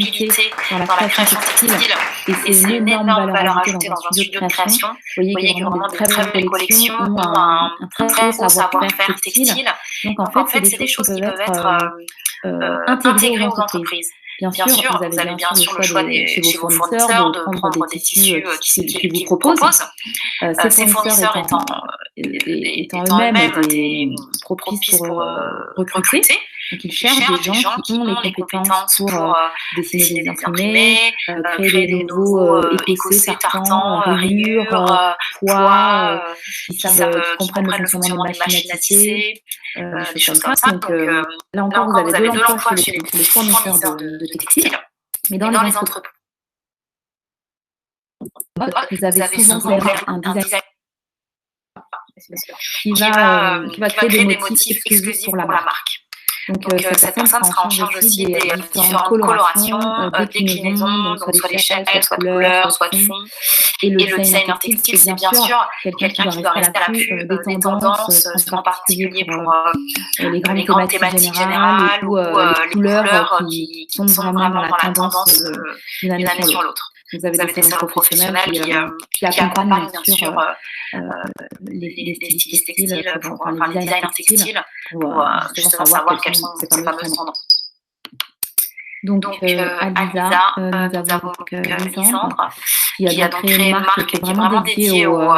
rapidité dans la création textile, et c'est une énorme valeur ajoutée dans un studio de création. Vous voyez que vraiment des très belles collections ont un très haut savoir-faire textile. Donc en fait, c'est des choses qui peuvent être intégrées aux entreprises. Bien sûr, vous avez bien sûr le choix chez vos fournisseurs de prendre des tissus qu'ils vous proposent. Ces fournisseurs étant eux-mêmes des propices pour recruter. Donc ils cherchent des gens qui ont les compétences pour dessiner des imprimés, créer des nouveaux écossais, tartans, rayures, pois, qui comprennent le fonctionnement des machines à tisser, des choses comme ça. Donc là encore, vous avez de l'emploi chez les fournisseurs de textiles, mais dans les entreprises, vous avez souvent un design qui va créer des motifs exclusifs pour la marque. Donc cette personne sera en charge aussi des différentes colorations, déclinaisons, donc soit d'échelle, soit de couleur, soit de fond. Et le designer textile, c'est bien sûr quelqu'un qui doit rester à l'affût des tendances, en particulier pour les grandes thématiques générales ou les couleurs qui sont vraiment dans la tendance d'une année sur l'autre. Vous avez des salons professionnels qui accompagnent bien sûr les stylistes textiles, les designers textiles, pour justement savoir quelles sont ces fameuses tendances. Donc à Lisa, nous avons Lysandre, qui a donc créé une marque qui est vraiment dédiée au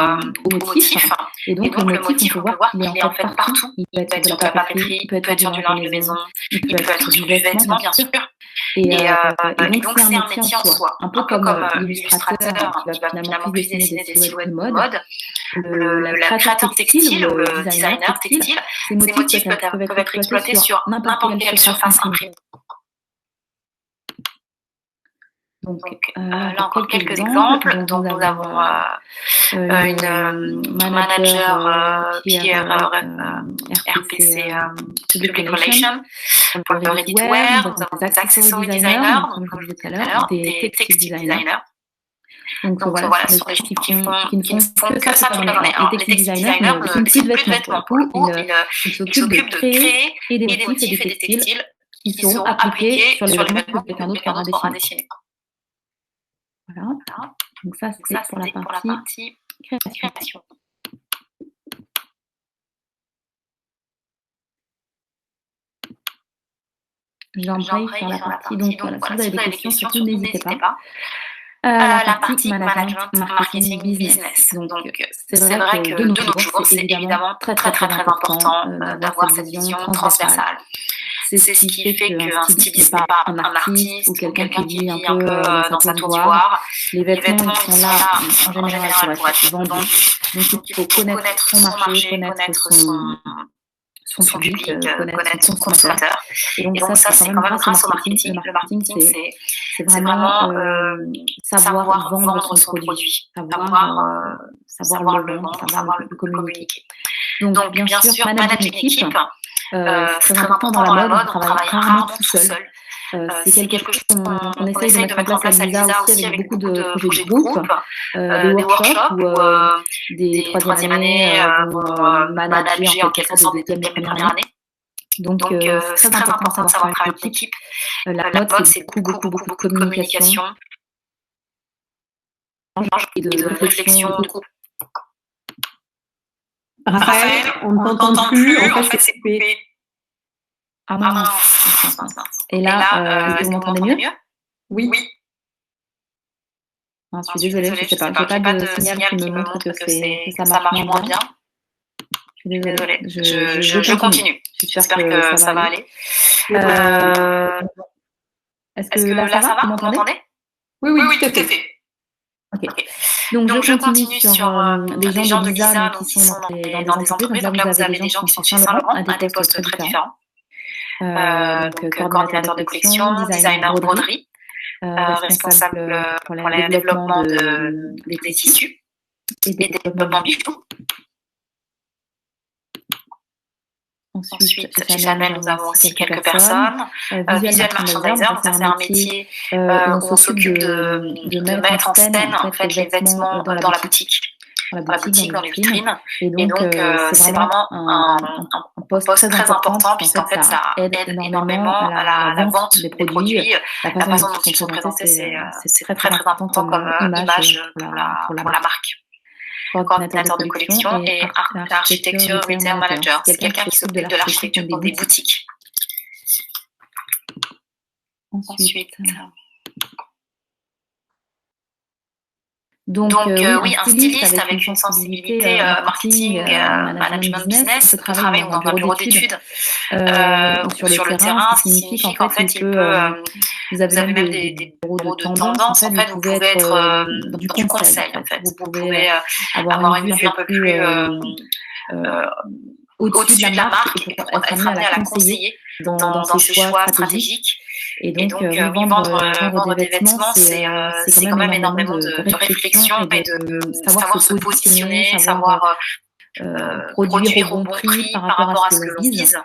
motif. Et donc le motif, on peut voir qu'il est en fait partout. Il peut être de la papeterie, il peut être sur du linge de maison, il peut être sur du vêtement, bien sûr. Et donc c'est un métier en soi, un peu comme l'illustrateur qui va finalement plus dessiner des silhouettes de mode. Le créateur textile ou le designer textile, ces motifs peuvent être exploités sur n'importe quelle surface imprimée. Donc là encore quelques exemples. Donc nous avons une manager qui est RPC Public Relations, pour le ready-to-wear, nous avons des accessory designers, comme je vous disais tout à l'heure, des textile designers. Donc voilà, ce sont des gens qui ne font que ça toute la journée. Alors les textile designers ne dessinent plus de vêtements. Pour le coup, ils s'occupent de créer des motifs et des textiles qui sont appliqués sur les vêtements que quelqu'un d'autre aura dessinés. Voilà. Donc ça, c'est pour la partie création. J'embraye sur la partie, donc voilà, si vous avez des questions, surtout n'hésitez pas. La partie management, marketing, business. Donc c'est vrai que de nos jours, c'est évidemment très important d'avoir cette vision transversale. C'est ce qui fait qu'un styliste n'est pas un artiste ou quelqu'un qui vit un peu dans sa tour d'ivoire. Les vêtements, ils sont là en général pour être vendus. Donc il faut connaître son marché, connaître son public, connaître son consommateur. Et donc ça, c'est quand même grâce au marketing. Le marketing, c'est vraiment savoir vendre son produit, savoir le vendre, savoir le communiquer. Donc bien sûr, manager une équipe, c'est très important dans la mode, on travaille rarement tout seul. C'est quelque chose qu'on essaye de mettre en place à Lisa aussi avec beaucoup de projets de groupe, des workshops où des troisième années vont manager en quelque sorte des deuxième et première année. Donc c'est très important de savoir travailler avec l'équipe. La mode, c'est beaucoup de communication et de réflexion de groupe. Raphaël, on ne t'entend plus, en fait c'est coupé. Ah mince. Et là, vous m'entendez mieux? Oui. Je suis désolée, je sais pas. J'ai pas de signal qui me montre que ça marche moins bien. Je suis désolée. Je continue. J'espère que ça va aller. Est-ce que là ça va? Vous m'entendez? Oui, tout à fait. Ok. Donc je continue sur les gens de Lisa qui sont dans des entreprises. Donc là, vous avez des gens qui sont sur Saint-Laurent à des postes très différents. Donc coordinateur de collection, designer broderie, responsable pour le développement des tissus et des développements bijoux. Ensuite, chez Chanel, nous avons aussi quelques personnes. Visual merchandiser, donc ça c'est un métier où on s'occupe de mettre en scène en fait, les vêtements dans la boutique. la boutique, dans les vitrines. Et donc, c'est vraiment un poste très important puisqu'en fait, ça aide énormément à la vente des produits. La façon dont ils sont présentés, c'est très, très important comme image pour la marque. Coordinateur de collection et architecture retail manager. C'est quelqu'un qui s'occupe de l'architecture des boutiques. Ensuite. Donc oui, un styliste avec une sensibilité marketing, management business, peut travailler dans un bureau d'études sur le terrain, ce qui signifie qu'en fait, vous avez même des bureaux de tendance, en fait, vous pouvez être du conseil, en fait. Vous pouvez avoir une vue un peu plus au-dessus de la marque et pour être amené à la conseiller dans ses choix stratégiques. Et donc, vendre des vêtements, c'est quand même énormément de réflexion et de savoir se positionner, savoir produire au bon prix par rapport à ce que l'on vise.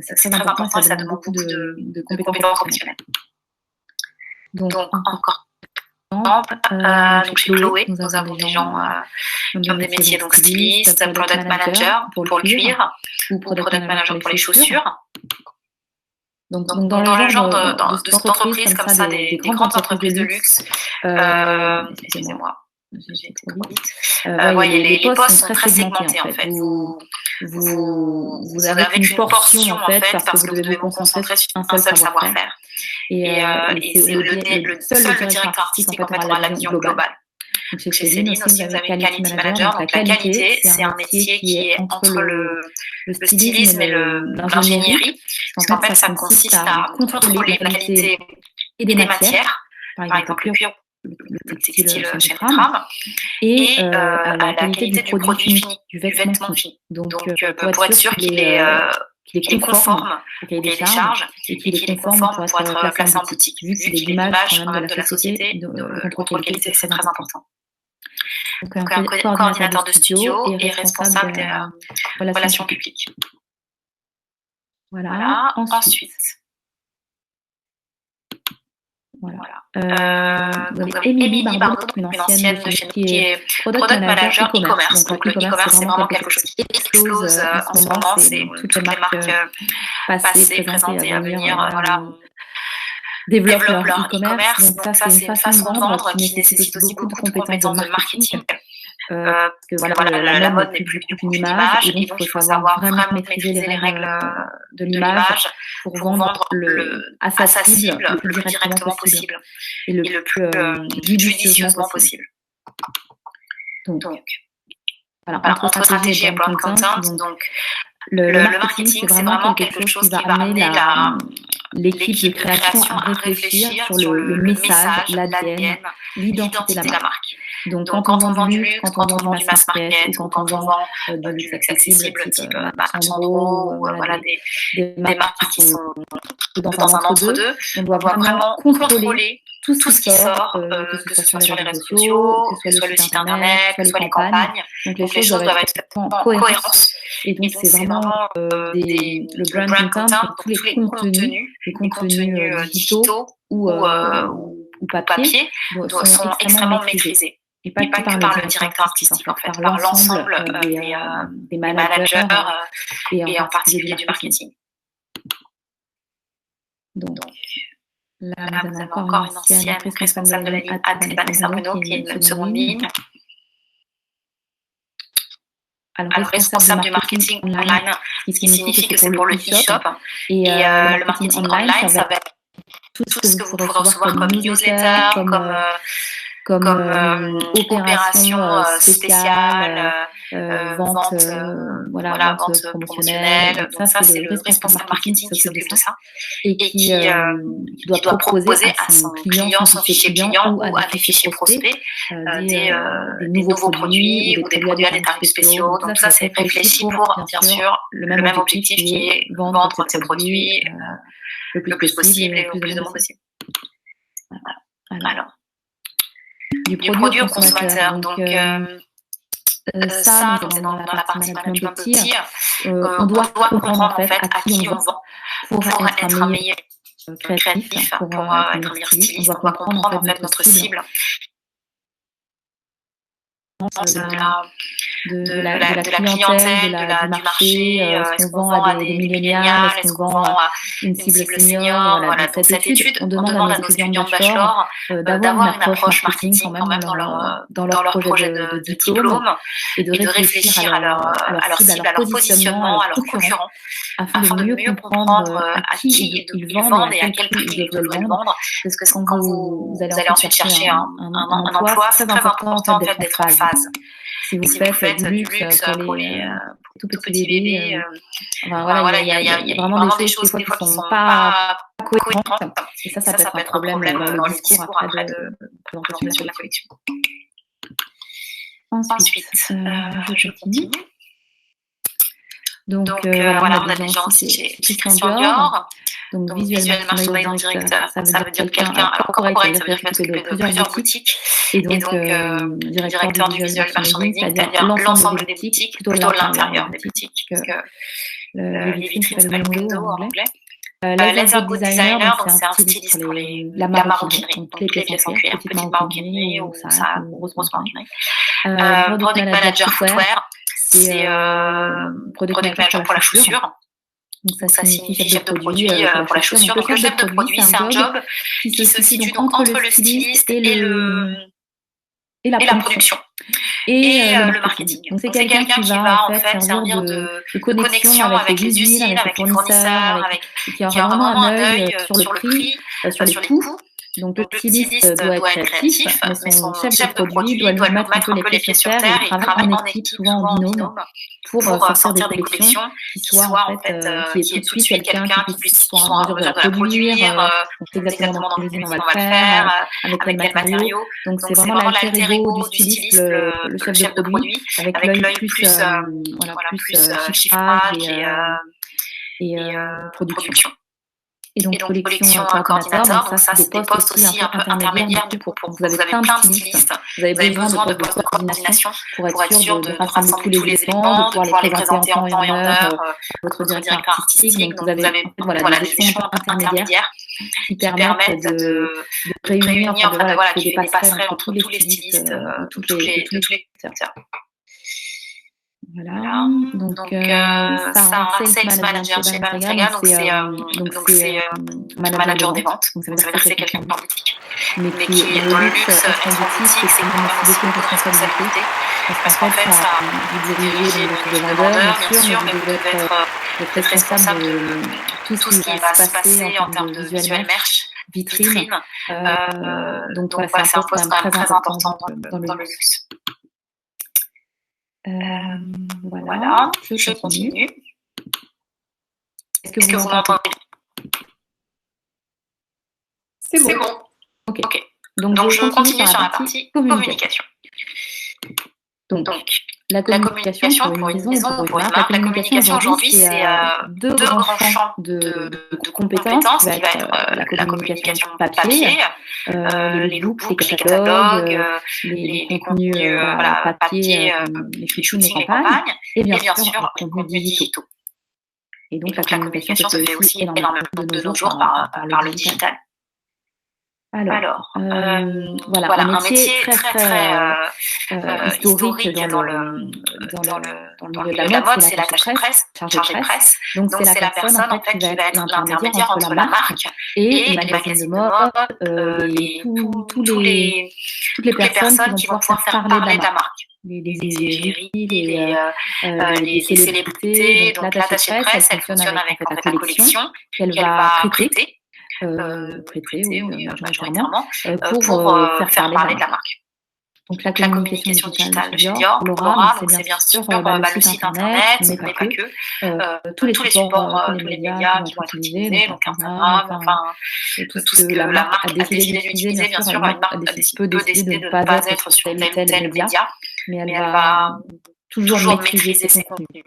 C'est très important et ça demande beaucoup de compétences professionnelles. Donc, encore donc chez Chloé, nous avons des gens qui ont des métiers, donc styliste, product manager pour le cuir ou product manager pour les chaussures. Donc dans le genre de cette entreprise comme ça, des grandes entreprises de luxe, excusez-moi, j'ai été trop vite. Les postes sont très segmentés en fait. Vous avez une portion en fait parce que vous devez vous concentrer sur un seul savoir-faire. Et c'est le seul directeur artistique en fait aura la vision globale. Donc chez Céline aussi, vous avez Quality Manager. Donc la qualité, c'est un métier qui est entre le stylisme et l'ingénierie. Parce qu'en fait, ça consiste à contrôler la qualité et des matières, par exemple le cuir, le textile chez Tram, et la qualité du produit fini, du vêtement fini. Donc pour être sûr qu'il est conforme au cahier des charges et qu'il est conforme pour être placé en boutique. Vu qu'il est l'image quand même de la société, le contrôle qualité, c'est très important. Donc un coordinateur de studio et responsable des relations publiques. Voilà. Ensuite. Voilà. Vous avez Émilie Bardot, une ancienne de chez nous, qui est product manager e-commerce. Donc le e-commerce, c'est vraiment quelque chose qui explose en ce moment. C'est toutes les marques passées, présentées à venir, développent leur e-commerce. Donc ça, c'est une façon de vendre qui nécessite aussi beaucoup de compétences de marketing. Parce que la mode n'est plus qu'une image, et donc il faut savoir vraiment maîtriser les règles de l'image pour vendre à sa cible le plus directement possible et le plus judicieusement possible. Donc voilà, entre stratégie et brand content, donc le marketing, c'est vraiment quelque chose qui va amener l'équipe de création à réfléchir sur le message, l'ADN, l'identité de la marque. Donc quand on vend du luxe, quand on vend du mass market, ou quand on vend du luxe accessible, type Sandro, ou des marques qui sont dans un entre-deux, on doit vraiment contrôler tout ce qui sort, que ce soit sur les réseaux sociaux, que ce soit le site internet, soit les campagnes. Donc les choses doivent être en cohérence. Et donc c'est vraiment le brand content, tous les contenus digitaux ou papier sont extrêmement maîtrisés. Et pas que par le directeur artistique, en fait, par l'ensemble des managers et en particulier du marketing. Donc là, vous avez encore une ancienne responsable de la ligne ad, Vanessa Bruno, qui est une seconde ligne. Alors, responsable du marketing online, ce qui signifie que c'est pour le e-shop. Et le marketing online, ça va être tout ce que vous pourrez recevoir comme newsletter, comme opération spéciale, vente promotionnelle. Donc ça, c'est le responsable marketing qui s'occupe de ça et qui doit proposer à son client, son fichier client ou à des fichiers prospects des nouveaux produits ou des produits à des tarifs spéciaux. Donc ça, c'est réfléchi pour, bien sûr, le même objectif qui est vendre ces produits le plus possible et le plus de monde possible. Alors, du produit au consommateur. Donc, ça, c'est dans la partie management petit. On doit comprendre en fait à qui on vend pour être un meilleur créatif, pour être un meilleur styliste. On doit comprendre en fait notre cible. la clientèle, du marché, est-ce qu'on vend à des millénials, est-ce qu'on vend à une cible senior. Voilà. Donc cette étude, on demande à nos étudiants de bachelor d'avoir une approche marketing quand même dans leur projet de diplôme et de réfléchir à leur cible, à leur positionnement, à leurs concurrents, afin de mieux comprendre à qui ils vendent et à quel prix ils devraient le vendre. Parce que quand vous allez ensuite chercher un emploi, c'est très important en fait d'être en phase. Si vous faites du luxe pour les tout petits bébés, voilà, il y a vraiment des choses des fois qui sont pas cohérentes. Et ça peut être un problème dans le discours après de présentation de la collection. Ensuite, je continue. Donc voilà, on a des gens aussi chez Christian Dior. Donc visual merchandising director, ça veut dire quelqu'un, alors corporate, ça veut dire qu'il s'occupe de plusieurs boutiques. Et donc directeur du visual merchandising, c'est-à-dire l'ensemble des boutiques, plutôt l'intérieur des boutiques. Les vitrines s'appellent window en anglais. Leather Goods Designer, donc c'est un styliste pour la maroquinerie, donc les pièces en cuir, petite maroquinerie ou ça, grosse maroquinerie. Product Manager Footwear, c'est Product Manager pour la chaussure. Donc ça signifie chef de produit pour la chaussure. Donc le chef de produit, c'est un job qui se situe donc entre le styliste et la production. Et le marketing. Donc c'est quelqu'un qui va en fait servir de connexion avec les usines, avec les fournisseurs, qui aura vraiment un œil sur le prix, sur les coûts. Donc le styliste doit être créatif, mais son chef de produit doit lui mettre un peu les pieds sur terre et il travaille en équipe, souvent en binôme, pour sortir des collections qui soient en fait, qui ait tout de suite quelqu'un qui puisse soit en mesure de la produire, exactement dans quelle usine on va le faire, avec quel matériau. Donc c'est vraiment l'alter ego du styliste, le chef de produit, avec l'œil plus chiffrage et production. Et donc collection coordinateur, donc ça c'est des postes aussi un peu intermédiaires du coup. Vous avez plein de stylistes, vous avez besoin de postes de coordination pour être sûr de rassembler tous les éléments, de pouvoir les présenter en temps et en heure à votre directeur artistique. Donc vous avez des échelons intermédiaires qui permettent de réunir, de des passerelles entre tous les stylistes, tous les secteurs. Voilà, donc ça, sales manager chez Balenciaga, donc c'est manager des ventes, donc ça veut dire que c'est quelqu'un de boutique, mais qui dans le luxe, être en boutique, c'est beaucoup de responsabilité, parce qu'en fait, vous dirigez les vendeurs, bien sûr, mais vous devez être responsable de tout ce qui va se passer en termes de visuel merch, vitrine, donc voilà, c'est un poste quand même très important dans le luxe. Voilà, je continue. Est-ce que vous m'entendez? C'est bon. Ok. Donc je continue sur la partie communication. Donc la communication pour une maison ou pour une marque, la communication aujourd'hui, c'est deux grands champs de compétences, qui va être la communication papier, les looks, les catalogues, les contenus papier, les shootings, les campagnes, et bien sûr les contenus digitaux. Et donc la communication se fait aussi énormément de nos jours par le digital. Alors, voilà, un métier très historique dans le milieu de la mode, c'est l'attaché de presse, chargé de presse. Donc c'est la personne en fait qui va être l'intermédiaire entre la marque et les magazines de mode, et toutes les personnes qui vont pouvoir faire parler de la marque. Les égéries, les célébrités. Donc l'attaché de presse, elle fonctionne avec en fait, la collection qu'elle va prêter. Majoritairement, pour faire parler de la marque. Donc la communication digitale chez Dior, Laura, c'est bien sûr le site internet, mais pas que, tous les supports, tous les médias qui vont être utilisés, donc Instagram, tout ce que la marque a décidé d'utiliser, bien sûr, une marque peut décider de ne pas être sur tel média, mais elle va toujours maîtriser ses contenus.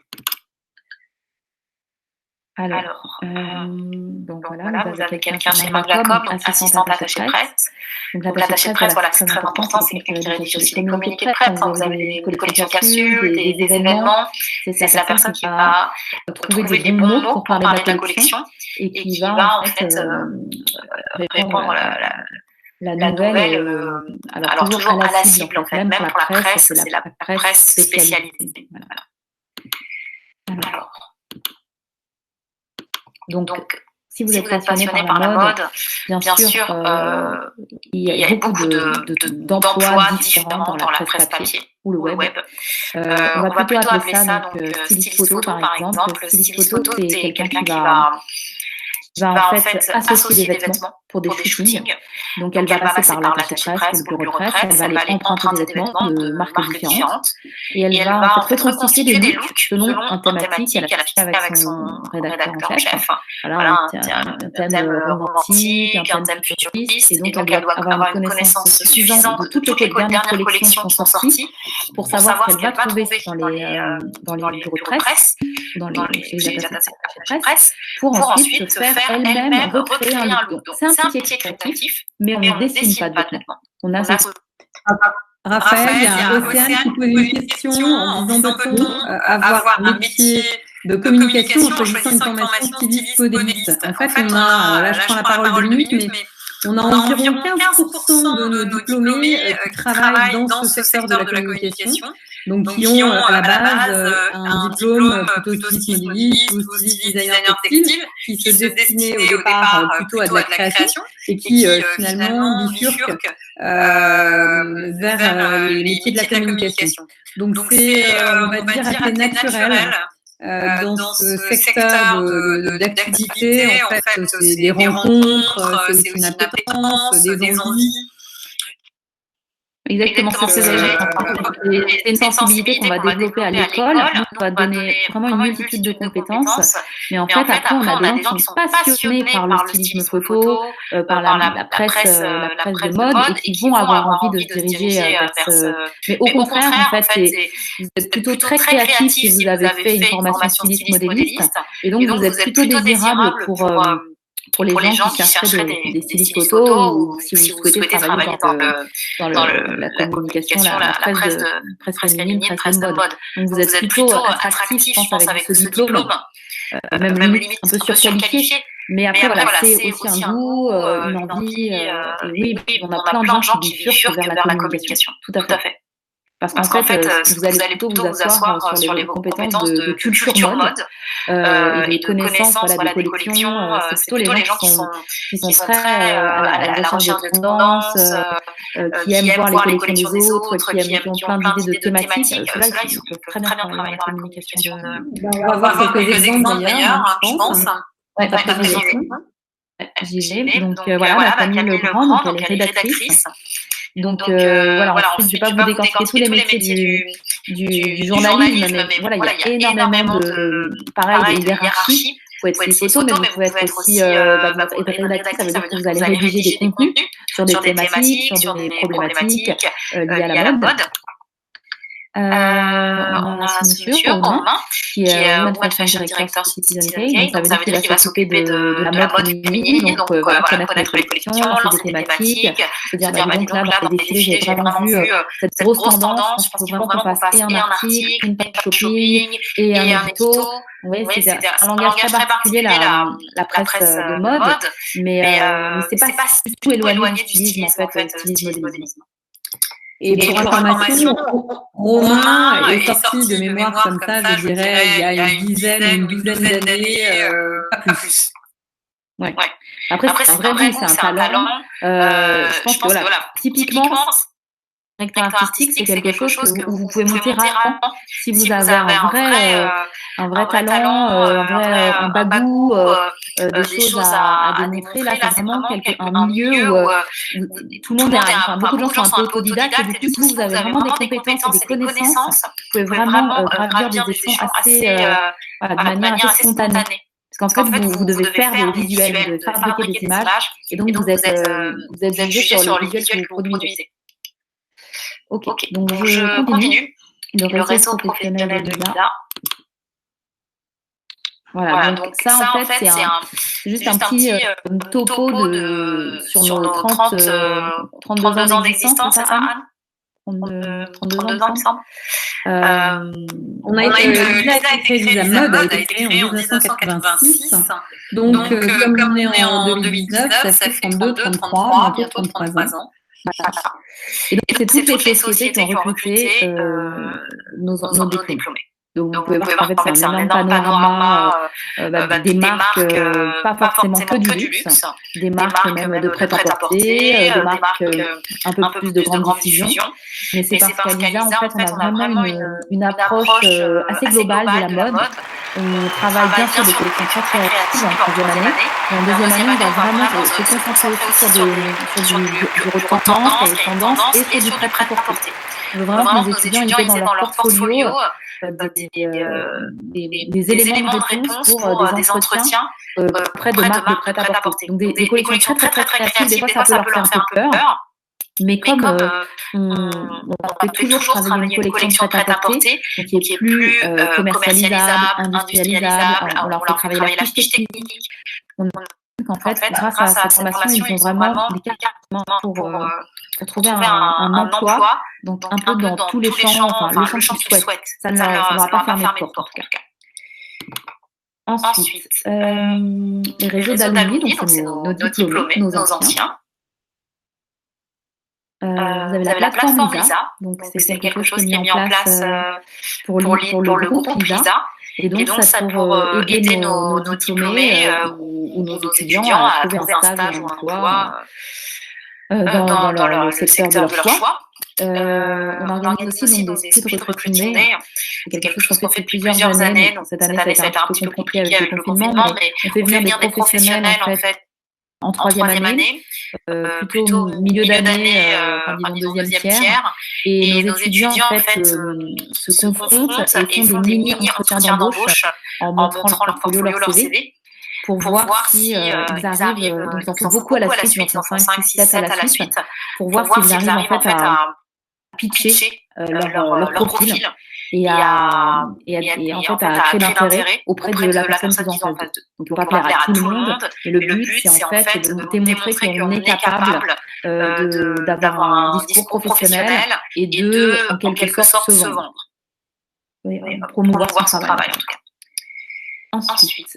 Alors, donc voilà, vous avez quelqu'un chez Marc Jacob, donc assistante attachée presse. Donc l'attachée presse, voilà, c'est très important, c'est quelqu'un qui rédige aussi les communiqués de presse. Quand vous avez des collections capsules, des événements, c'est la personne qui va trouver des bons mots pour parler de la collection et qui va en fait répondre la nouvelle, alors toujours à la cible, en fait, même pour la presse, c'est la presse spécialisée. Voilà. Donc, si vous êtes passionné par la mode, bien sûr, il y a beaucoup d'emplois différents dans la presse papier ou le web. On va plutôt appeler ça styliste photo, par exemple. Styliste photo, c'est quelqu'un qui va en fait associer des vêtements pour des shootings. Donc, elle va passer par l'attaché presse ou le bureau de presse, elle va aller emprunter des vêtements de marques différentes et elle va en fait reconstituer des looks selon un thématique. Elle a fixé avec son rédacteur en chef. Voilà, un thème romantique, un thème futuriste, et donc elle doit avoir une connaissance suffisante de toutes les dernières collections qui sont sorties pour savoir ce qu'elle va trouver dans les bureaux de presse, chez les attachés de presse, pour ensuite faire elle-même recréer un look. Donc, c'est un métier créatif, mais on ne dessine pas de vêtements. On a Raphaël, il y a Océane qui pose une question en disant peut-on avoir un métier de communication en choisissant une formation styliste modéliste. En fait, on a, là je prends la parole 2 minutes, mais on a environ 15% de nos diplômés qui travaillent dans ce secteur de la communication. Donc, qui ont à la base un diplôme plutôt styliste modéliste ou styliste designer textile, qui se destinaient au départ plutôt à de la création et qui finalement bifurquent vers les métiers de la communication. Donc, c'est, on va dire, assez naturel. Dans ce secteur d'activité, en fait, c'est des rencontres, c'est aussi une appétence, des envies. Exactement, c'est une sensibilité qu'on va développer à l'école. On va donner vraiment une multitude de compétences. Mais en fait, après, on a des gens qui sont passionnés par le stylisme photo, par la presse de mode, et qui vont avoir envie de se diriger vers ce... Mais au contraire, en fait, vous êtes plutôt très créatif si vous avez fait une formation styliste modéliste. Et donc, vous êtes plutôt désirable pour les gens qui chercheraient des stylistes photos, ou si vous souhaitez travailler dans la communication, la presse féminine, presse mode. Donc vous êtes plutôt attractif, je pense, avec ce diplôme, même limite un peu surqualifié. Mais après, voilà, c'est aussi un goût, une envie. Oui, on a plein de gens qui bifurquent vers la communication. Tout à fait. Parce qu'en fait, vous allez plutôt vous asseoir sur les compétences de culture mode et de connaissances des collections. C'est plutôt les gens qui sont très à la recherche de tendances, qui aiment voir les collections des autres, qui ont plein d'idées de thématiques. Ceux-là, ils peuvent très bien travailler dans la communication. On va voir quelques exemples d'ailleurs, je pense. J'y vais. Donc voilà, Camille Legrand, donc elle est rédactrice. Donc voilà, ensuite je ne vais pas vous décortiquer tous les métiers du journalisme, mais voilà, il y a énormément de hiérarchies. Vous pouvez être photo, mais vous pouvez être aussi rédactrice, ça veut dire que vous allez rédiger des contenus sur des thématiques, sur des problématiques liées à la mode. On a ce monsieur, Romain, qui est Women Fashion Director Citizen Kane. Donc ça veut dire qu'il va s'occuper de la mode féminine, donc connaître les collections, lancer des thématiques, se dire, donc là, dans les défilés, j'ai vraiment vu cette grosse tendance. Je pense qu'il faut vraiment qu'on fasse et un article, une page shopping, et un édito. Oui, c'est un langage très particulier, la presse de mode, mais c'est pas du tout éloigné du stylisme, en fait, stylisme modélisme. Et pour information, Romain est sorti de mémoire comme ça, je dirais, il y a une douzaine d'années, pas plus. Ouais. Après c'est un vrai goût, c'est un talent. Je pense que voilà, typiquement, directeur artistique, c'est quelque chose où vous pouvez monter rarement si vous avez un vrai talent, un bagou, des choses à démontrer. Là, c'est vraiment un milieu où tout le monde beaucoup de gens sont un peu autodidactes, et du coup, si vous avez vraiment des compétences et des connaissances, vous pouvez vraiment gravir des échelons de manière assez spontanée. Parce qu'en fait, vous devez faire des visuels, vous devez fabriquer des images, et donc vous êtes jugé sur le visuel que vous produisez. Ok, donc je continue. Le réseau professionnel de l'IA. Voilà, donc ça en fait, c'est juste un petit topo sur nos 32 ans d'existence, c'est ça, Anne? 32 ans, il me semble. Lisa a été créée, Lisa Mode a été créée en 1986. Donc, comme on est en 2019, ça fait 32, 33, bientôt 33 ans. Et donc, c'est toutes les sociétés qui ont recruté nos diplômés. Donc, vous pouvez voir qu'en fait, c'est un énorme panorama des marques, pas forcément que du luxe, des marques même de prêt-à-porter, des marques un peu plus de grande diffusion. Mais c'est parce qu'à Lisa, en fait, on a vraiment une approche assez globale de la mode. On travaille bien sûr des collections très créatives en troisième année. Et en deuxième année, on va vraiment se concentrer aussi sur du tendance et sur du prêt-à-porter. On veut vraiment que nos étudiants aient dans leur portfolio des éléments de réponse pour des entretiens auprès de marques de prêt-à-porter. Donc des collections très créatives, des fois ça peut leur faire un peu peur. Mais comme on fait toujours travailler une collection de prêt-à-porter, qui est plus commercialisable, industrialisable, on leur fait travailler la fiche technique. En fait, grâce à cette formation, ils ont vraiment des cartes pour trouver un emploi, donc un peu dans tous les champs, enfin le champ qu'ils souhaitent. Ça ne va pas fermer de porte en tout cas. Ensuite, les réseaux d'alumni, donc c'est nos diplômés, nos anciens. Vous avez la plateforme Lisa, donc c'est quelque chose qui est mis en place pour le groupe Lisa. Et donc ça pour aider nos diplômés ou nos étudiants à trouver un stage ou un emploi dans le secteur de leur choix. On organise aussi des speed recruiting. C'est quelque chose qu'on fait depuis plusieurs années. Donc cette année, ça a été un petit peu compliqué avec le confinement, mais on fait venir des professionnels en fait en troisième année, plutôt milieu d'année, disons deuxième tiers. Et nos étudiants en fait se confrontent et font des mini-entretiens d'embauche en montrant leur portfolio, leur CV. Pour voir si ils arrivent, donc ils en font beaucoup à la suite, ils en font 5, 6, 7 à la suite, pour voir s'ils arrivent en fait à pitcher leur profil et en fait à créer l'intérêt auprès de la personne qu'ils ont en face d'eux. Donc il ne faut pas plaire à tout le monde, mais le but c'est en fait de démontrer qu'on est capable d'avoir un discours professionnel et de en quelque sorte se vendre. Oui, promouvoir son travail en tout cas. Ensuite,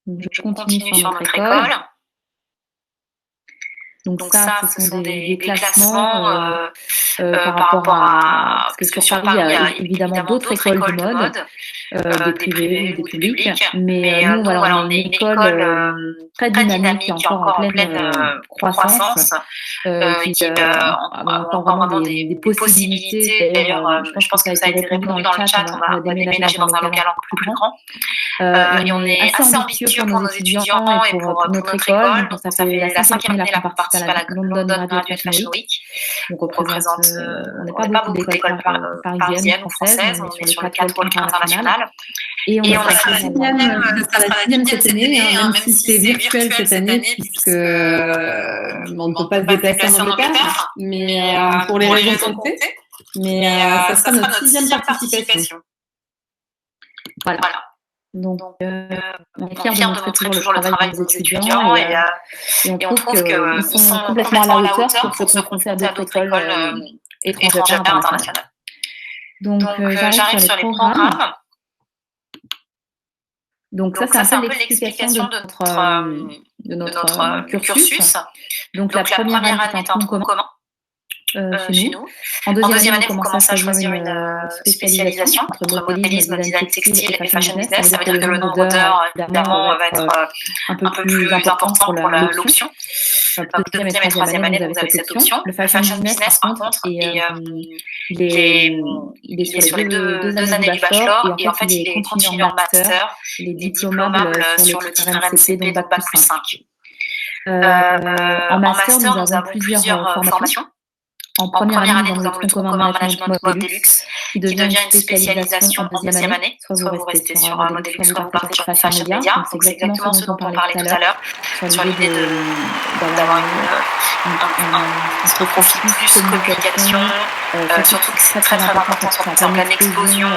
je continue sur notre école. Donc ça, ce sont des classements par rapport à... Parce que sur Paris, il y a évidemment d'autres écoles de mode, des privées, des publiques. Mais nous, voilà, on a une école très dynamique, qui est encore en pleine croissance, qui a encore vraiment des possibilités. D'ailleurs, je pense que ça a été répondu dans le chat, on va déménager dans un local encore plus grand. Et on est assez ambitieux pour nos étudiants et pour notre école. Donc ça fait la 5e année qu'on participe à la London Radio Fashion Week. Donc on représente, on n'est pas beaucoup d'écoles parisiennes, françaises, on est sur le catwalk international. Et on a la 6e cette année, même si c'est virtuel cette année, puisque on ne peut pas se déplacer en Angleterre, mais pour les raisons qu'on sait. Mais ça sera notre 6e participation. Voilà. Donc, on est fiers de montrer toujours le travail des étudiants et on trouve qu'ils sont complètement à la hauteur pour se confronter à d'autres écoles étrangères internationales. Donc, j'arrive sur les programmes. Donc, ça, c'est un peu l'explication de notre cursus. Donc, la première année est un tronc commun. Chez nous. En deuxième année, on commence à choisir une spécialisation entre modélisme, design textile et fashion business. Ça veut dire que le nombre d'heures, évidemment, va être un peu plus important pour l'option. Deuxième et troisième année, vous avez cette option. Le fashion business, par contre, il est sur les deux années du bachelor et en fait, il est continu en master. Il est diplômable sur le titre RNCP, donc Bac+5. En master, nous avons plusieurs formations. En première année, nous avons le tronc commun management mode deluxe, qui devient une spécialisation en deuxième année. Soit vous restez sur mode deluxe, soit vous partez sur fashion média. Donc c'est exactement ce dont on parlait tout à l'heure, sur l'idée d'avoir un profil plus communication, surtout que c'est très important en termes d'explosion,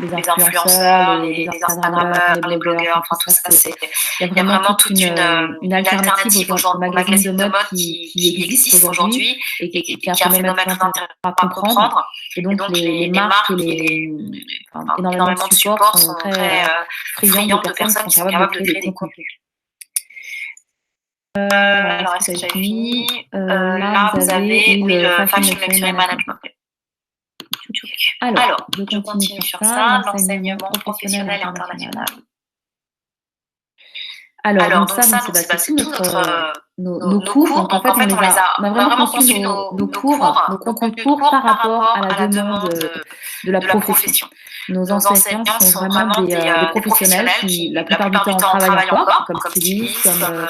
les influenceurs, les Instagrammeurs, les blogueurs, enfin tout ça, il y a vraiment toute une alternative aux magazines de mode qui existent aujourd'hui et qui est un phénomène très intéressant à comprendre. Et donc les marques et énormément de supports sont très friands de personnes qui sont capables de créer des contenus. Alors, est-ce que j'avais fini? Là, vous avez le Fashion Luxury Management. Alors, je continue sur ça, l'enseignement professionnel et international. Alors, donc ça, c'est tout nos cours. Donc, en fait, on a vraiment conçu nos cours, nos contenus courts par rapport à la demande de la profession. Nos enseignants sont vraiment des professionnels qui, la plupart du temps, travaillent encore, comme styliste, comme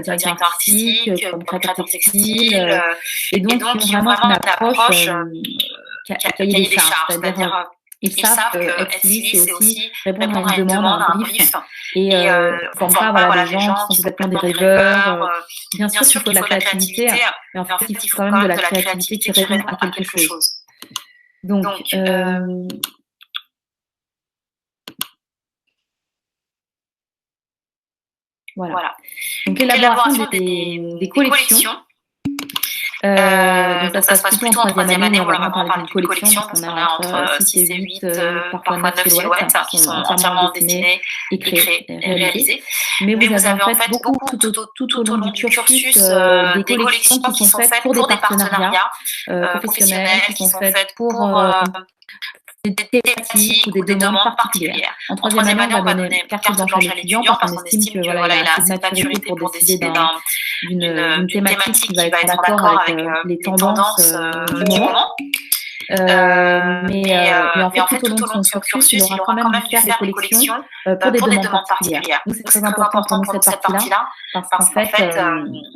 directeur artistique, comme créateur textile, et donc qui ont vraiment une approche cahier des charges, c'est-à-dire ils savent être styliste, c'est aussi répondre à une demande, à un brief, et pour pas des gens qui sont complètement des rêveurs. Bien sûr qu'il faut de la créativité, mais en fait il faut quand même de la créativité qui répond à quelque chose. Donc voilà. Donc l'élaboration des collections. Donc ça se passe plutôt en troisième année, on va vraiment parler d'une collection, parce qu'on a entre 6 et 8, parfois 9 silhouettes qui sont entièrement dessinées et créées, réalisées. Mais vous avez en fait beaucoup tout au long du cursus des collections qui sont faites pour des partenariats professionnels, qui sont faites pour des thématiques ou des demandes particulières. En troisième année, on va donner carte blanche à l'étudiant parce qu'on estime que il a assez de maturité pour décider d'une thématique qui va être en accord avec les tendances du moment. Mais en fait, tout au long de son cursus, il aura quand même dû faire des collections pour des demandes particulières. Donc, c'est très important pour nous cette partie-là, parce qu'en fait,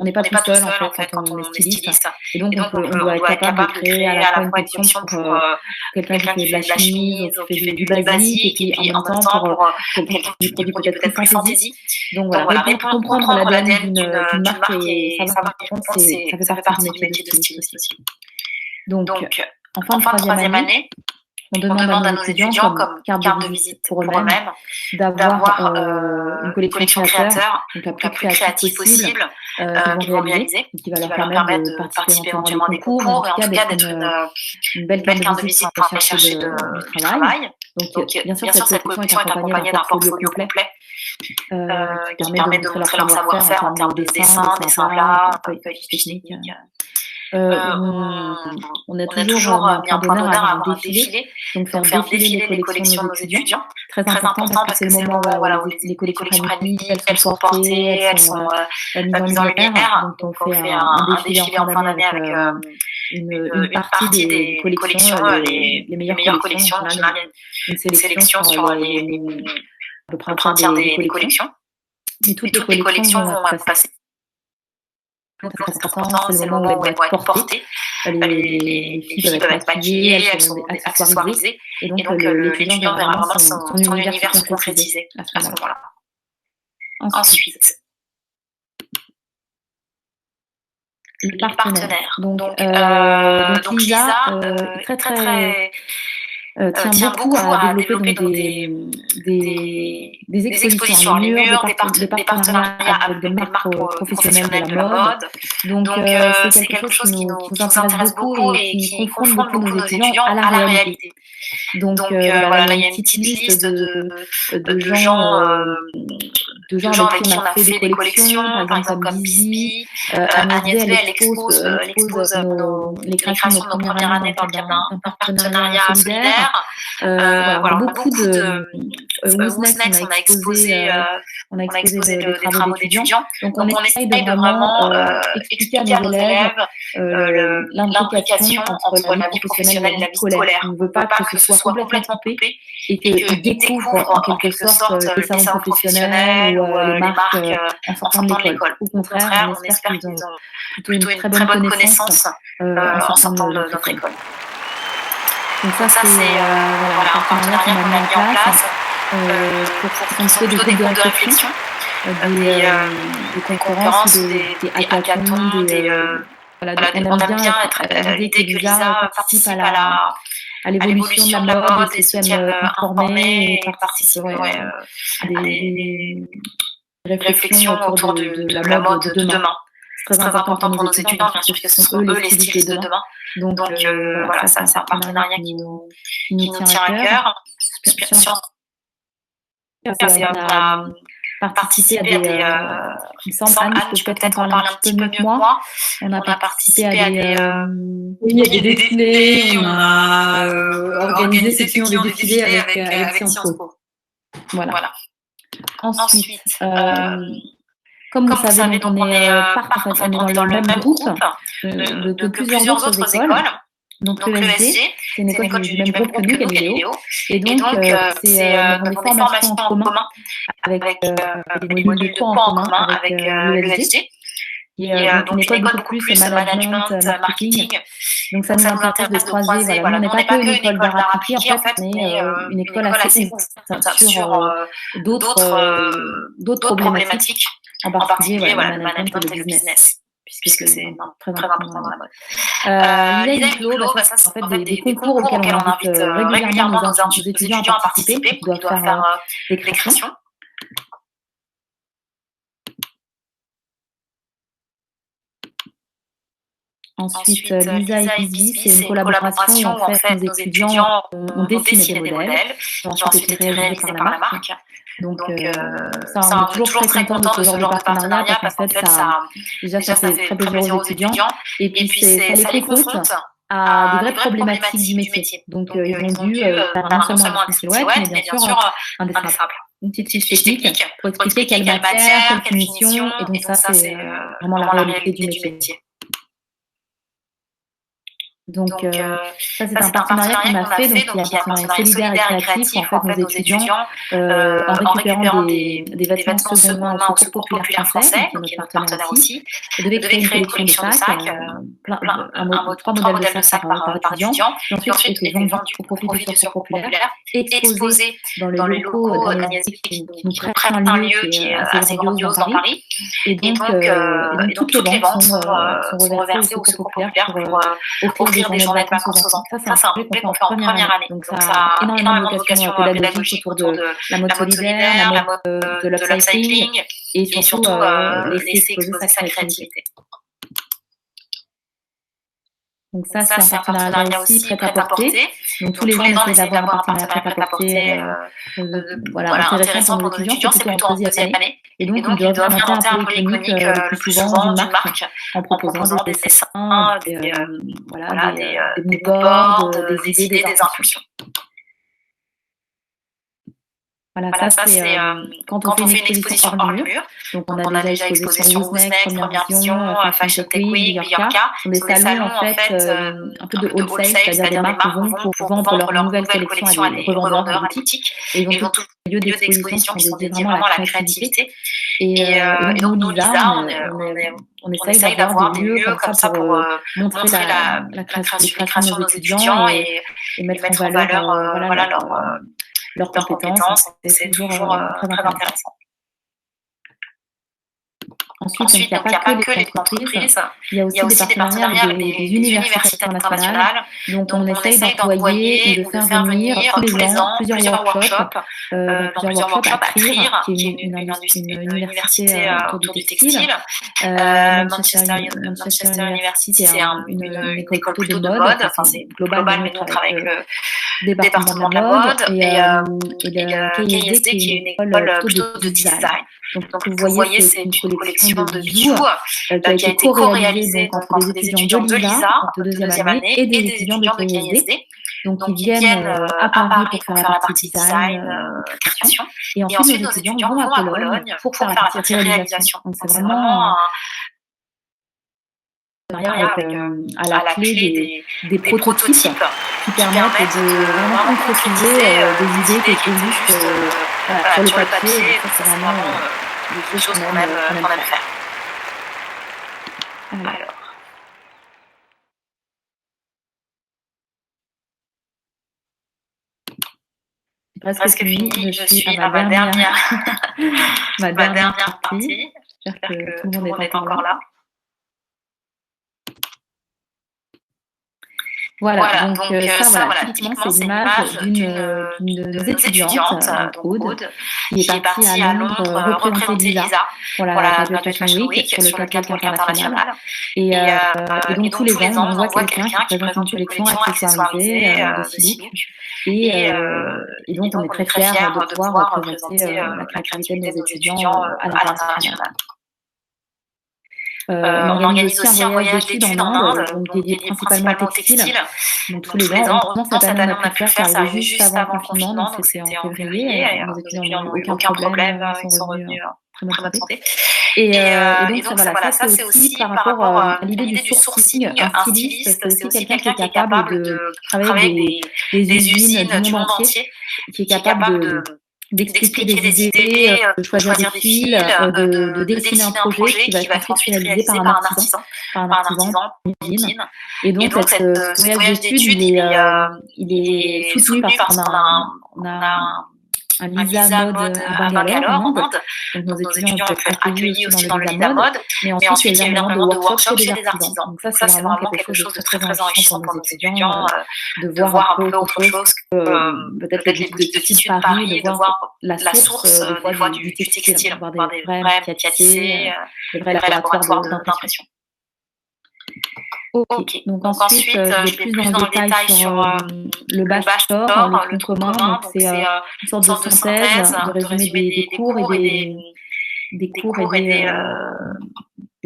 on n'est pas tout seul en fait quand on est styliste. Et donc, on doit être capable de créer à la fois une collection pour quelqu'un qui fait de la chemise, qui fait du basique, et puis en même temps pour quelqu'un qui produit peut-être plus fantaisie. Donc voilà, comprendre l'ADN d'une marque et savoir par contre, ça fait partie du métier de styliste aussi. Donc, en fin de troisième année, on demande à nos étudiants comme carte de visite pour eux-mêmes d'avoir une collection créateur, donc la plus créative possible, qu'ils vont réaliser, qui va leur permettre de participer éventuellement à des concours, et en tout cas d'être une belle carte de visite pour la recherche du travail. Donc bien sûr, cette collection est accompagnée d'un portfolio complet qui permet de montrer leur savoir-faire en termes de dessin, d'art, feuilletage technique. On a toujours mis un point d'honneur à avoir un défilé, donc faire défiler les collections de nos étudiants. Très important parce que c'est le moment où les collections prennent vie, elles sont portées, elles sont mises en lumière. Donc on fait un défilé en fin d'année avec une partie des collections, les meilleures collections. On a une sélection sur à peu près un tiers des collections. Mais toutes les collections vont passer. Très important, c'est le moment où elles vont être portées. Les filles peuvent être maquillées, elles sont accessoirisées. Et donc l'étudiant va vraiment son univers se concrétiser à ce moment-là. Ensuite, les partenaires. Donc Lisa tient beaucoup à développer donc, des expositions en murs, des partenariats avec des marques professionnelles de la mode. Donc c'est quelque chose qui nous intéresse beaucoup et qui confronte beaucoup nos étudiants à la réalité. Donc voilà, il y a une petite liste de gens avec qui on a fait des collections, par exemple comme Bisbee, Agnès B, elle expose les créations de nos premières années dans le cadre d'un partenariat solidaire. Voilà, beaucoup de Woosnex, on a exposé des travaux d'étudiants. Donc on essaye de vraiment expliquer à nos élèves l'implication entre la vie professionnelle et la vie scolaire. On ne veut pas que ce soit complètement coupé et qu'ils découvrent en quelque sorte les salons professionnels ou les marques en sortant de l'école. Au contraire, on espère qu'ils ont plutôt une très bonne connaissance en sortant de notre école. Donc ça c'est un partenariat qu'on a mis en place pour constituer des groupes de réflexion, des conférences, des hackathons, on aime bien être l'idée que Lisa participe à à l'évolution de la mode et ceux qui aiment informer et participer à des réflexions autour de la mode de demain. C'est très important pour nos étudiants, bien sûr, que ce sont eux les stylistes de demain. Donc voilà, ça c'est un partenariat qui nous tient à cœur. On a participé à des... il me semble, Anne, tu peux peut-être en parler un petit peu mieux que moi. On a participé à des... Oui, il y a des défilés, on a organisé effectivement des défilés avec Sciences Po. Voilà. Ensuite, comme vous savez, donc on est dans le même groupe de plusieurs autres écoles. Donc l'ESG, c'est une école du même groupe que nous, Galileo. Et donc, c'est des formations en commun avec des modules de cours en commun avec l'ESG. Donc une école beaucoup plus management, marketing. Donc ça nous intéresse de croiser. Voilà. Nous, on n'est pas que une école d'art appliqué, en fait, mais une école assez ouverte sur d'autres problématiques, en particulier le management et le business. Puisque c'est très important dans la mode. L'ISA et l'ICLO, ça c'est en fait des concours auxquels on invite régulièrement nos étudiants à participer, qui doivent faire des créations. Ensuite, l'ISA et ISBI, c'est une collaboration où en fait nos étudiants ont dessiné des modèles qui ont ensuite été réalisés par la marque. Donc ça, on est toujours très content de ce genre de partenariat parce qu'en fait, ça fait très plaisir aux étudiants et puis ça les confronte à des vraies problématiques du métier. Donc ils ont dû faire non seulement un silhouette, mais bien sûr un dessinable. Une petite fiche technique pour expliquer quelle matière, quelle finition, et donc ça, c'est vraiment la réalité du métier. Donc ça, c'est un partenariat qu'on a fait, donc il y a un partenariat solidaire et créatif où en fait nos étudiants, en récupérant des vêtements seconde main au Secours populaire français, qui est notre partenaire aussi, devaient créer une collection de sacs, 3 modèles de sacs par étudiant, qui ensuite étaient vendus au profit du Secours populaire, exposés dans les locaux d'Agnès qui nous prêtent un lieu qui est assez grandiose dans Paris. Et donc toutes les ventes sont reversées au Secours populaire pour offrir des journées de vacances aux enfants. Ça, c'est un projet qu'on fait en première année. Donc, ça a énormément de vocation pédagogique autour de la mode solidaire, la mode de l'upcycling et surtout laisser exposer sa créativité. Donc ça, c'est un partenariat aussi prêt à porter. Donc tous les ans, on essaie d'avoir un partenariat prêt à porter intéressant pour nos étudiants, c'est plutôt en deuxième année. Et donc, ils doivent inventer un peu iconique le plus souvent d'une marque en proposant des dessins, des moodboards, des idées, des impulsions. Voilà, ça c'est quand on fait une exposition hors mur. Donc on a déjà exposé sur Wooznext, Première Vision, Fashion Tech Week, Yorka. Ce sont des salons en fait un peu de wholesale, c'est-à-dire des marques vont pour vendre leur nouvelle collection à des revendeurs, à des boutiques. Et ils ont tous les lieux d'exposition qui sont dédiés vraiment à la créativité. Et donc nous, Lisa, on essaye d'avoir des lieux comme ça pour montrer la création de nos étudiants et mettre en valeur leurs compétences, c'est toujours très intéressant. Ensuite, il n'y a pas que les entreprises, il y a aussi des partenariats avec des universités internationales. Donc, on essaye d'employer et de faire venir tous les ans plusieurs workshops à Trier, qui est une université autour du textile. Manchester University, c'est une école plutôt de mode, enfin c'est global, mais nous on travaille avec le département de la mode, et le KISD qui est une école plutôt de design. Donc vous voyez, c'est une collection de bijoux qui a été co-réalisée entre des étudiants de l'ISA de deuxième année et des étudiants de KISD. Donc ils viennent à Paris pour faire la partie design, création, et ensuite nos étudiants vont à Cologne pour faire la partie réalisation. Donc c'est vraiment avec à la clé des prototypes qui permettent de vraiment concrétiser des idées qui étaient juste sur le papier. C'est vraiment des choses qu'on aime faire. Alors. Presque fini, je suis à ma dernière partie. J'espère que tout le monde est encore là. Voilà, donc ça, typiquement, c'est l'image d'une de nos étudiantes en Aude qui est partie à Londres représenter l'ISA pour la Graduate Fashion Week sur le catwalk international. Et donc, tous les ans, on envoie quelqu'un qui présente une collection accessoirisée de Silouk. Et donc, on est très fiers de pouvoir représenter la créativité de nos étudiants à l'international. On organise aussi un voyage d'études en Inde, donc dédié principalement au textile. Donc tous les ans, cette année on a pu le faire, ça arrivait juste avant le confinement, donc c'était en février. Nos étudiants n'ont eu aucun problème, ils sont revenus très bonne santé. Et donc ça c'est aussi par rapport à l'idée du sourcing. Un styliste, c'est aussi quelqu'un qui est capable de travailler avec des usines du monde entier, qui est capable d'expliquer des idées, de choisir des fils, de dessiner un projet qui va être ensuite réalisé par un artisan, une usine. Et donc, ce voyage d'études, il est soutenu parce qu'on a un Lisa Mode à Bangalore, en Inde. Donc, nos étudiants peuvent être accueillis aussi dans le Lisa Mode. Mais ensuite, il y a énormément de workshops chez des artisans. Donc, ça, c'est vraiment quelque chose de très enrichissant pour nos étudiants, de voir un peu autre chose que peut-être les boutiques de tissu de Paris, de voir la source du textile, voir des vrais tissés, des vrais laboratoires d'impression. Ok, donc ensuite, je vais plus dans le détail sur le batch store, le tronc commun. Donc, c'est une sorte de synthèse, de résumé des cours et des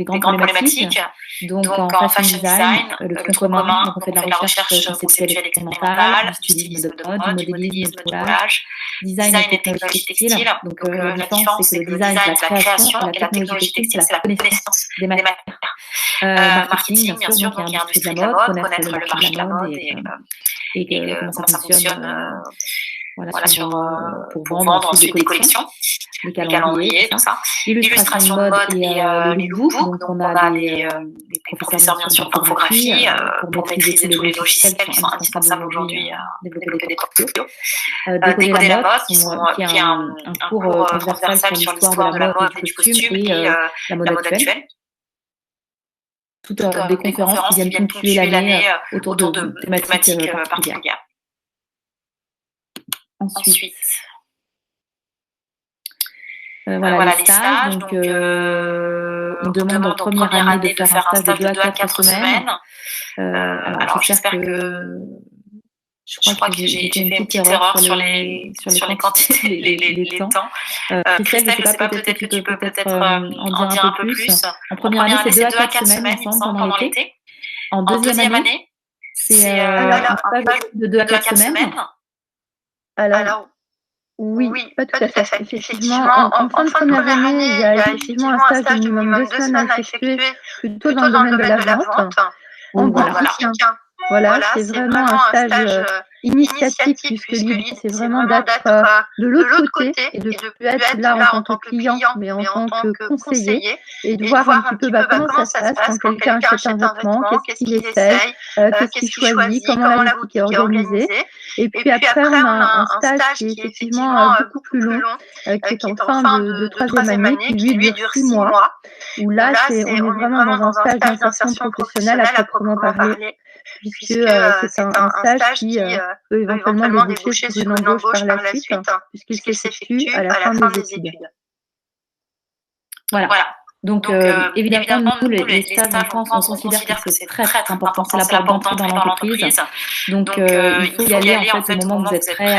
grandes problématiques. Donc, en fashion design, le tronc commun, donc on fait de la recherche conceptuelle expérimentale, du stylisme de mode, du modélisme, de collage, design et technologie textile. Donc, la différence, c'est que le design, c'est la création, et la technologie textile, c'est la connaissance des matières. Marketing, bien sûr, donc il y a l'industrie de la mode, connaître le marché de la mode et comment ça fonctionne pour vendre ensuite des collections, les calendriers, tout ça. Illustration de mode et le lookbook, donc on a des professeurs bien sûr d'infographie pour maîtriser tous les logiciels qui sont indispensables aujourd'hui à développer des portfolios. Décoder la mode, qui est un cours transversal sur l'histoire de la mode et du costume et la mode actuelle. Toutes des conférences qui viennent ponctuer l'année autour de thématiques particulières. Ensuite, les stages. Donc, on demande en première année de faire un stage de 2 à 4 semaines. Alors, j'espère que... Je crois que j'ai fait une petite erreur sur les quantités, les temps. Christelle, je ne sais pas, peut-être que tu peux en dire un peu plus. En première année, c'est 2 à 4 semaines, il me semble, pendant l'été. En deuxième année, c'est un stage de 2 à 4 semaines. Alors, oui, pas tout à fait. Effectivement, en fin de première année, il y a effectivement un stage de minimum 2 semaines à effectuer plutôt dans le domaine de la vente. En boutique. Voilà, c'est vraiment un stage initiatique puisque l'idée c'est vraiment d'être de l'autre côté et de ne plus être là en tant que client mais en tant que conseiller et de voir un petit peu comment ça se passe quand quelqu'un achète un vêtement, qu'est-ce qu'il essaye, qu'est-ce qu'il choisit, comment la boutique est organisée. Et puis après on a un stage qui est effectivement beaucoup plus long, qui est en fin de troisième année, qui lui dure 6 mois, où là on est vraiment dans un stage d'insertion professionnelle à proprement parler. Puisque c'est un stage qui peut éventuellement déboucher sur une embauche par la suite, puisqu'il s'effectue à la fin des études. Voilà. Donc, évidemment, nous, les stages en France, on considère que c'est très important. C'est la porte d'entrée dans l'entreprise. Donc, il faut y aller, en fait, au moment où vous êtes prêt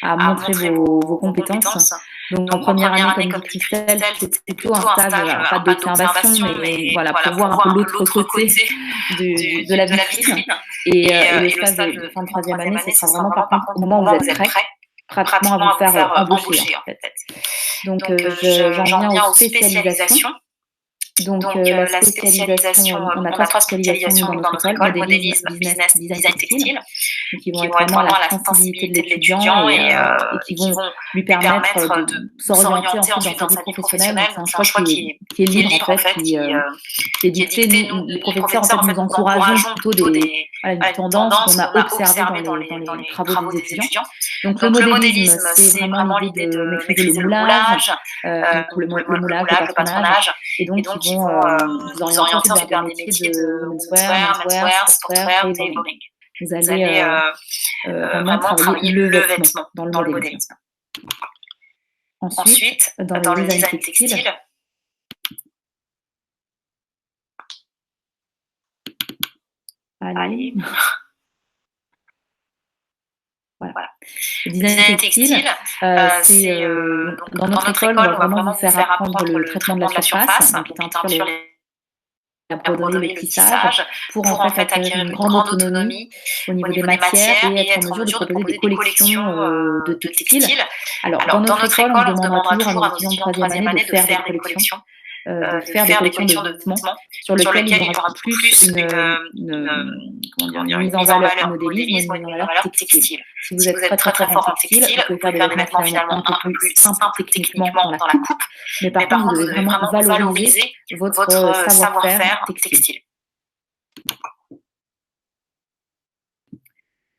à montrer vos compétences. Donc, en première année, comme dit Christelle, c'est plutôt un stage, pas d'observation, mais voilà, pour voir un peu l'autre côté de la vitrine. Et le stage de fin de troisième année, ce sera vraiment, par contre, au moment où vous êtes prêt, pratiquement à vous faire embaucher, en fait. Donc, j'en viens aux spécialisations. Donc, la spécialisation, on a 3 spécialisations dans notre école, modélisme, business, design textile, qui vont être vraiment à la sensibilité de l'étudiant et qui vont lui permettre de s'orienter ensuite dans sa vie professionnelle. C'est un choix qui est libre, en fait, qui est dicté. Nous, les professeurs, en fait, nous encourageons plutôt des tendances qu'on a observées dans les travaux des étudiants. Donc, le modélisme, c'est vraiment l'idée de maîtriser le moulage, le moulage, le patronage, et donc, ils vont vous orienter vers des métiers de menswear, sportswear et tailoring. vous allez vraiment travailler le vêtement dans le modélisme. Ensuite, dans le design textile, allez. Voilà. Le design textile, c'est dans notre école, on va vraiment vous faire apprendre le traitement de la surface, donc les teintures, la broderie, le tissage, pour en fait acquérir une grande autonomie au niveau des matières et être en mesure de proposer des collections de textiles. Alors, dans notre école, on demandera toujours à nos étudiants de troisième année de faire des collections. De faire des collections de vêtements sur lesquelles il y aura plus une mise en valeur en modélisme, une mise en valeur textile. Si vous êtes très fort en textile, vous pouvez faire des vêtements finalement un peu plus simples techniquement dans la coupe, mais par contre, vous devez vraiment valoriser votre savoir-faire textile.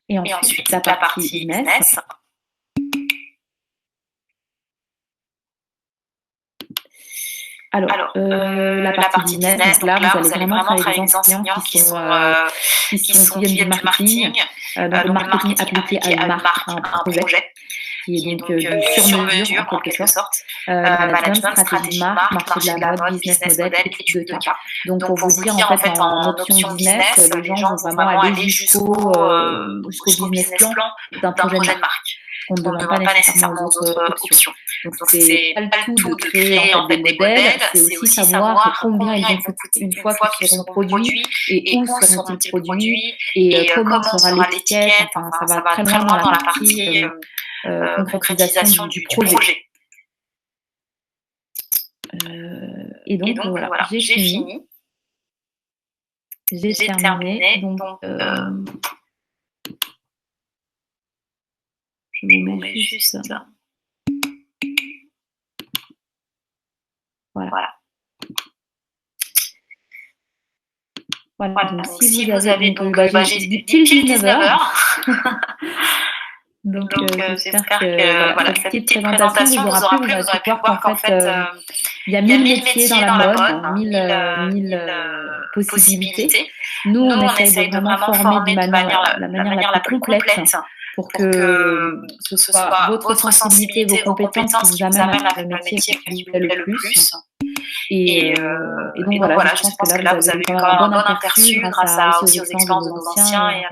Et ensuite, la partie business. Alors, la partie business, donc là, vous allez vraiment travailler des enseignants qui viennent du marketing, donc le marketing appliqué à une marque, à un projet, qui est donc du sur-mesure en quelque sorte, management, stratégie de marque, marché de la mode, business model, études de cas. Donc, pour vous dire, en fait, en option business, les gens vont vraiment aller jusqu'au business plan d'un projet de marque. On ne demande pas nécessairement aux autres options. Donc, c'est pas le tout de créer en fait des modèles, c'est aussi savoir combien ils vont coûter une fois qu'ils seront produits et où seront-ils produits et comment sera l'étiquette. Enfin, ça va très loin dans la partie concrétisation du projet. Et donc voilà, j'ai fini. J'ai terminé. Donc, je vous mets juste ça. Voilà. Donc, si vous avez j'ai dit 19h. Donc, j'espère que cette petite présentation vous aura plu. Vous aurez pu voir qu'en fait, il y a 1000 métiers dans la mode, 1000 possibilités. Nous, on essaye de vraiment former de la manière la plus complète pour que ce soit votre sensibilité, vos compétences qui vous amènent à le métier qui vous plaît le plus. Et donc voilà, je pense que là, vous avez quand même un bon aperçu grâce aussi aux expériences de nos anciens et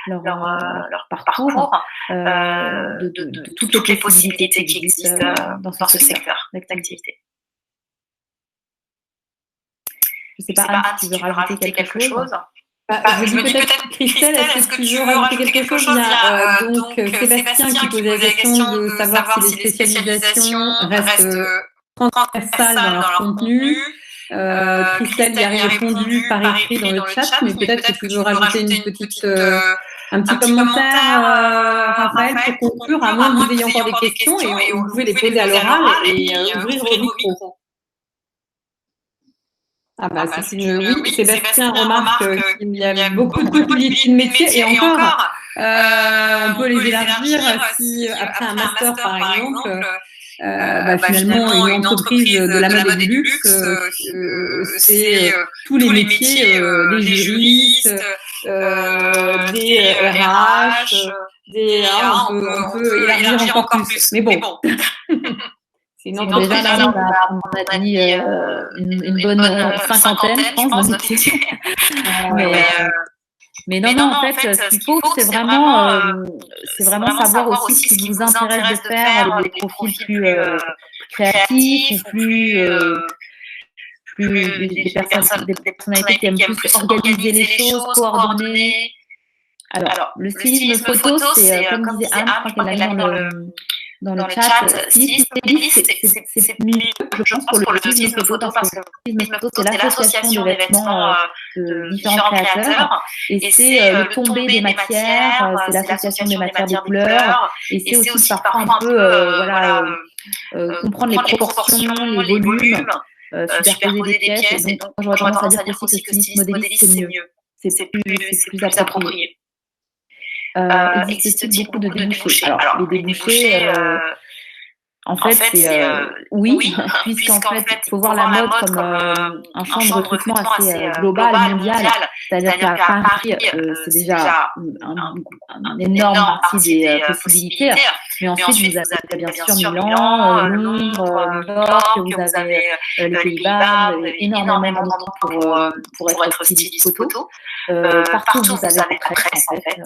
leur parcours de toutes les possibilités qui existent dans ce secteur d'activité. Je ne sais pas, Anne, si tu veux rajouter quelque chose. Je me dis peut-être, Christelle, est-ce que tu veux rajouter quelque chose? Il y a donc Sébastien qui posait la question de savoir si les spécialisations restent transversales dans leur contenu. Christelle y a répondu par écrit dans le chat, mais peut-être que tu veux rajouter un petit commentaire, Raphaël, pour conclure, à moins que vous ayez encore des questions, et vous pouvez les poser à l'oral et ouvrir vos micros. Oui, Sébastien remarque qu'il y a beaucoup de possibilités de métiers, et encore, on peut les élargir si, après un master, par exemple, finalement, une entreprise de la mode et du luxe, c'est tous les métiers, des juristes, des RH, on peut élargir encore plus. Mais bon. Sinon, déjà, là, on a dit une bonne cinquantaine, je pense, de métiers. Mais non, en fait, ce qu'il faut, c'est vraiment savoir aussi ce qui vous intéresse de faire, des profils plus créatifs ou des personnalités qui aiment plus organiser les choses, coordonner. Alors, le stylisme photo, c'est, comme disait Anne, je crois qu'elle l'a mis dans le chat, styliste, c'est mieux, je pense, pour le stylisme photo, parce que le stylisme photo, c'est l'association des vêtements de différents créateurs, et c'est le tombé des matières, c'est l'association des matières, des couleurs, et c'est aussi parfois un peu comprendre les proportions, les volumes, superposer des pièces, et donc j'aurais tendance à dire aussi que le stylisme modéliste, c'est mieux, c'est plus approprié. Existe beaucoup de débouchés. Alors, les débouchés, en fait, c'est oui, puisqu'en fait, il faut voir la mode comme un champ de recrutement assez global, mondial. C'est-à-dire qu'à Paris, c'est déjà une énorme partie des possibilités. Mais ensuite, vous avez bien sûr Milan, Londres, New York, vous avez les Pays-Bas, vous avez énormément d'endroits pour être styliste photo. Partout où vous avez des presse, en fait,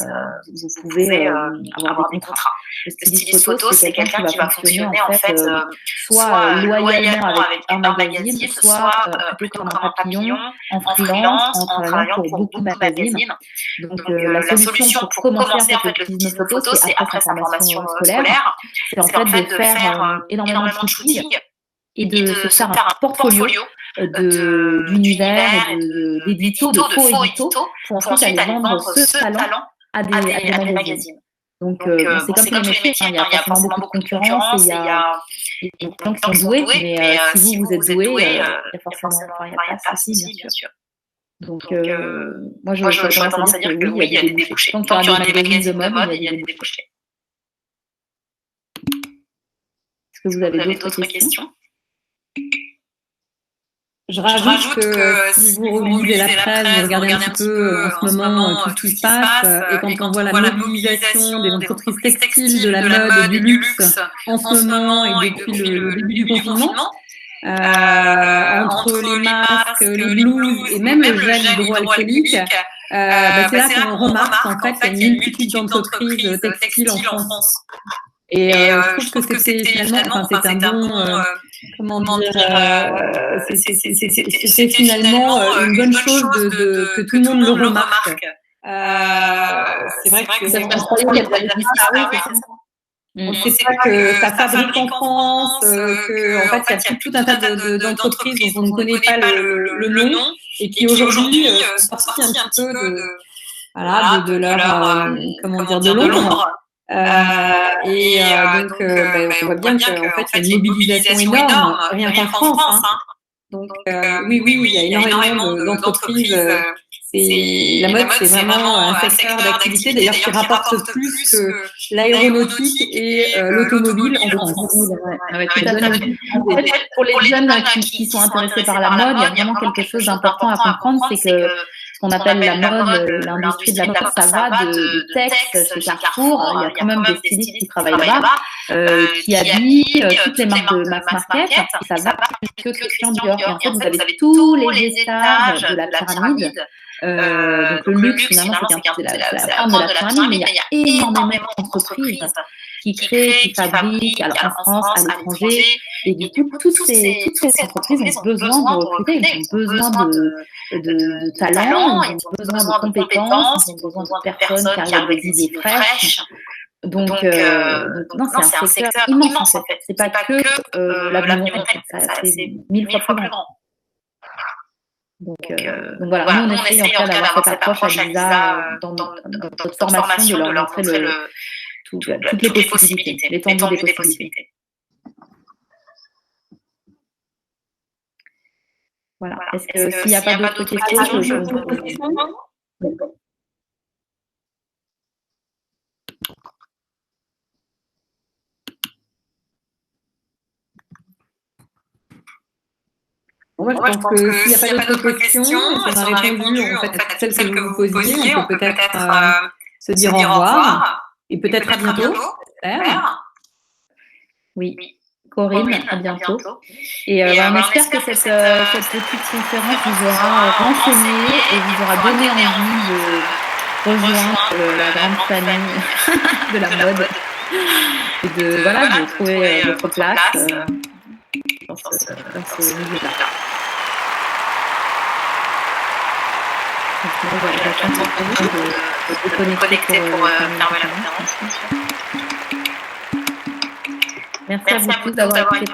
vous pouvez avoir des contrats. Le styliste photo, c'est quelqu'un qui va fonctionner en fait soit loyalement avec un magazine, soit plutôt comme un papillon, en freelance, en travaillant pour beaucoup de magazines. Donc la solution pour commencer en fait le stylisme photo, c'est après sa formation scolaire, c'est en fait de faire énormément de shooting et de se faire un portfolio d'univers et d'éditos, de faux éditos, pour ensuite aller vendre ce talent à des magazines. Donc, c'est comme tous les métiers, il y a forcément beaucoup de concurrence et il y a des gens qui sont doués, mais si vous êtes doué, il y a forcément, il n'y a pas de souci, bien sûr. Donc, moi, j'aurais tendance à dire que oui, il y a des débouchés. Tant qu'il y aura des magazines de mode, il y a des débouchés. Est-ce que vous avez d'autres questions? Je rajoute que si vous relisez la presse, vous regardez un petit peu en ce moment tout ce qui se passe, et quand on voit la mobilisation des entreprises textiles, de la mode et du luxe en ce moment et depuis le début du confinement, entre les masques, les blouses et même le gel hydroalcoolique, c'est là qu'on remarque en fait qu'il y a une multitude d'entreprises textiles en France. Et je trouve que c'était finalement, c'est un bon, comment dire, c'est finalement une bonne chose que tout le monde le remarque. C'est vrai que on ne sait pas que ça fabrique en France, que en fait il y a tout un tas d'entreprises dont on ne connaît pas le nom et qui aujourd'hui sont sorties un petit peu de leur comment dire, de l'ombre. Donc, on voit bien qu'en fait, il y a une mobilisation énorme, rien qu'en France. Donc, oui, il y a énormément d'entreprises. La mode, c'est vraiment un secteur d'activité, d'ailleurs, qui rapporte plus que l'aéronautique et l'automobile en France. En fait, pour les jeunes qui sont intéressés par la mode, il y a vraiment quelque chose d'important à comprendre, c'est que ce qu'on appelle la mode, l'industrie de la mode, ça va de Tex chez Carrefour. Il y a quand même des stylistes qui travaillent là-bas, qui habillent toutes les marques de mass market, et ça va jusque Christian Dior. Et en fait, vous avez tous les étages de la pyramide. Donc le luxe, finalement, c'est la forme de la pyramide, mais il y a énormément d'entreprises qui créent, qui fabriquent, alors en France, à l'étranger, et du coup, toutes ces entreprises ont besoin de recruter, ils ont besoin de talents, ils ont besoin de compétences, ils ont besoin de personnes qui arrivent avec des idées fraîches. Donc non, c'est un secteur immense, en fait. C'est pas que la bibliothèque, c'est 1000 fois plus grand. Donc voilà, nous on essaye en fait d'avoir cette approche à l'ISA dans notre formation, de leur montrer toutes les possibilités, l'étendue des possibilités. Voilà. Est-ce que s'il n'y a pas d'autres questions, Moi, je pense que s'il n'y a pas d'autres questions, on a répondu en fait à toutes celles que vous posiez. On peut peut-être se dire au revoir et peut-être à bientôt. Oui, Corinne, à bientôt. Et on espère que cette petite conférence vous aura renseigné et vous aura donné envie de rejoindre la grande famille de la mode et de trouver votre place dans ce milieu-là. J'attends de connecter pour fermer la conférence. Merci à vous tous d'avoir été